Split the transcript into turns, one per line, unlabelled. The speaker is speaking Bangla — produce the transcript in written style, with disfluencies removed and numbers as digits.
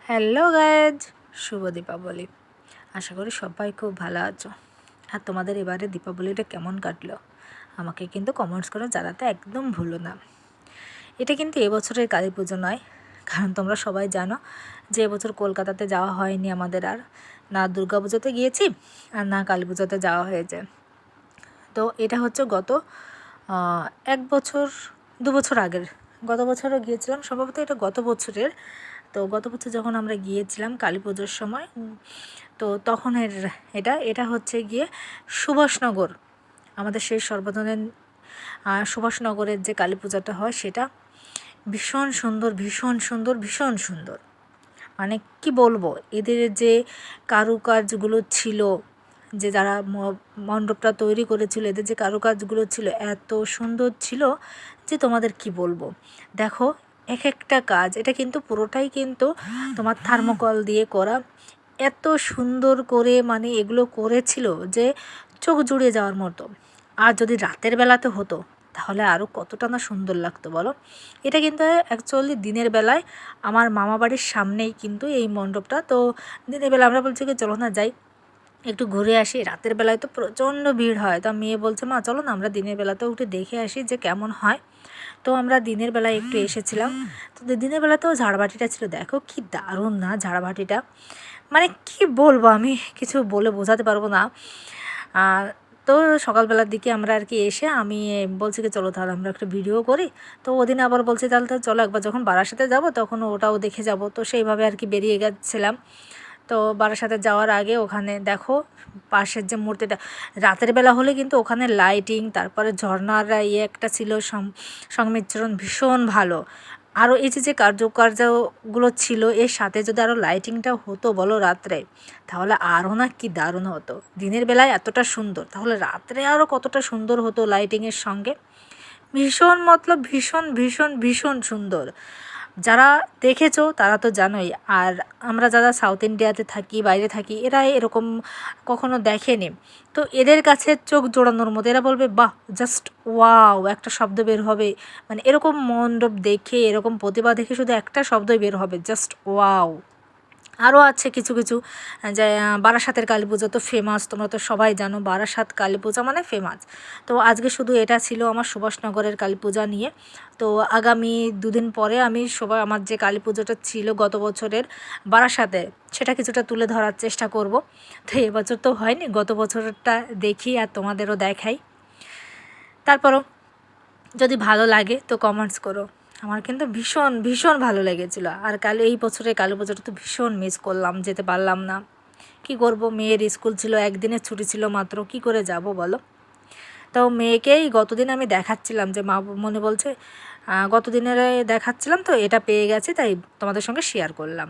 হ্যালো গাইজ, শুভ দীপাবলি। আশা করি সবাই খুব ভালো আছো। আর তোমাদের এবারে দীপাবলিটা কেমন কাটলো আমাকে কিন্তু কমেন্টস করে জানাতে একদম ভুলো না। এটা কিন্তু এবছরের কালী পুজো নয়, কারণ তোমরা সবাই জানো যে এবছর কলকাতাতে যাওয়া হয়নি আমাদের, আর না দুর্গা পুজোতে গিয়েছি আর না কালী পুজোতে যাওয়া হয়েছে। তো এটা হচ্ছে গত 1-2 বছর আগের। গত বছরও গিয়েছিলাম, সম্ভবত এটা গত বছরের। তো গত বছর যখন আমরা গিয়েছিলাম কালী পুজোর সময়, তো তখন এটা হচ্ছে গিয়ে সুভাষনগর, আমাদের সেই সর্বজনীন সুভাষনগরের যে কালী পূজাটা হয় সেটা ভীষণ সুন্দর, ভীষণ সুন্দর, ভীষণ সুন্দর। মানে কি বলবো, এদের যে কারুকাজগুলো ছিল, যে যারা মণ্ডপটা তৈরি করেছিল, এদের যে কারুকাজগুলো ছিল এত সুন্দর ছিল যে তোমাদের কি বলবো। দেখো এক একটা কাজ, এটা কিন্তু পুরোটাই কিন্তু তোমার থার্মোকল দিয়ে করা, এত সুন্দর করে মানে এগুলো করেছিল যে চোখ জুড়িয়ে যাওয়ার মতো। আর যদি রাতের বেলাতে হতো তাহলে আরও কতটা না সুন্দর লাগতো বলো। এটা কিন্তু অ্যাকচুয়ালি দিনের বেলায় আমার মামা বাড়ির সামনেই কিন্তু এই মণ্ডপটা। তো দিনের বেলা আমরা বলছি কি চলো না যাই একটু ঘুরে আসি, রাতের বেলায় তো প্রচণ্ড ভিড় হয়। তো মেয়ে বলছে মা চলো না আমরা দিনের বেলাতেও একটু দেখে আসি যে কেমন হয়। তো আমরা দিনের বেলায় একটু এসেছিলাম। তো দিনের বেলাতেও ঝাড়বাতিটা ছিল, দেখো কি দারুণ না ঝাড়বাতিটা, মানে কি বলবো, আমি কিছু বলে বোঝাতে পারবো না। তো সকালবেলার দিকে আমরা আর কি এসে আমি বলছি কি চলো তাহলে আমরা একটা ভিডিও করি। তো ওদিন আবার বলছি তাহলে তো চলো একবার যখন বারাসাতে যাব তখন ওটাও দেখে যাব। তো সেইভাবে আর কি বেরিয়ে গেছিলাম। তো বারাসাতে যাওয়ার আগে ওখানে দেখো পাশের যে মূর্তিটা, রাতের বেলা হলে কিন্তু ওখানে লাইটিং, তারপরে ঝর্ণার একটা ছিল সংমিশ্রণ ভীষণ ভালো। আরও এই যে কার্যগুলো ছিল এর সাথে যদি আরও লাইটিংটা হতো বলো রাত্রে, তাহলে আরও না কি দারুণ হতো। দিনের বেলায় এতটা সুন্দর, তাহলে রাত্রে আরও কতটা সুন্দর হতো লাইটিংয়ের সঙ্গে। ভীষণ মতলব ভীষণ ভীষণ ভীষণ সুন্দর। যারা দেখেছো তারা তো জানোই, আর আমরা যারা সাউথ ইন্ডিয়াতে থাকি, বাইরে থাকি, এরা এরকম কখনো দেখেনি। তো এদের কাছে চোখ জোড়ানোর মতো, এরা বলবে বাহ, জাস্ট ওয়াও, একটা শব্দ বের হবে। মানে এরকম মণ্ডপ দেখে, এরকম প্রতিভা দেখে শুধু একটা শব্দই বের হবে, জাস্ট ওয়াও। আরও আছে কিছু কিছু, যে বারাসাতের কালী পুজো তো ফেমাস, তোমরা তো সবাই জানো বারাসাত কালী পূজা মানে ফেমাস। তো আজকে শুধু এটা ছিল আমার সুভাষনগরের কালী পূজা নিয়ে। তো আগামী 2 দিন পরে আমি আমার যে কালী পুজোটা ছিল গত বছরের বারাসাতে, সেটা কিছুটা তুলে ধরার চেষ্টা করব। তো এবছর তো হয়নি, গত বছরটা দেখি আর তোমাদেরও দেখাই। তারপরও যদি ভালো লাগে তো কমেন্টস করো। আমার কিন্তু ভীষণ ভীষণ ভালো লেগেছিলো। আর এই বছরে কালী পুজোটা তো ভীষণ মিস করলাম, যেতে পারলাম না। কি করব, মেয়ের স্কুল ছিল, একদিনের ছুটি ছিল মাত্র, কি করে যাব বলো। তো মেয়েকেই গতদিন আমি দেখাচ্ছিলাম, যে মা মনে বলছে গতদিনের দেখাচ্ছিলাম, তো এটা পেয়ে গেছি তাই তোমাদের সঙ্গে শেয়ার করলাম।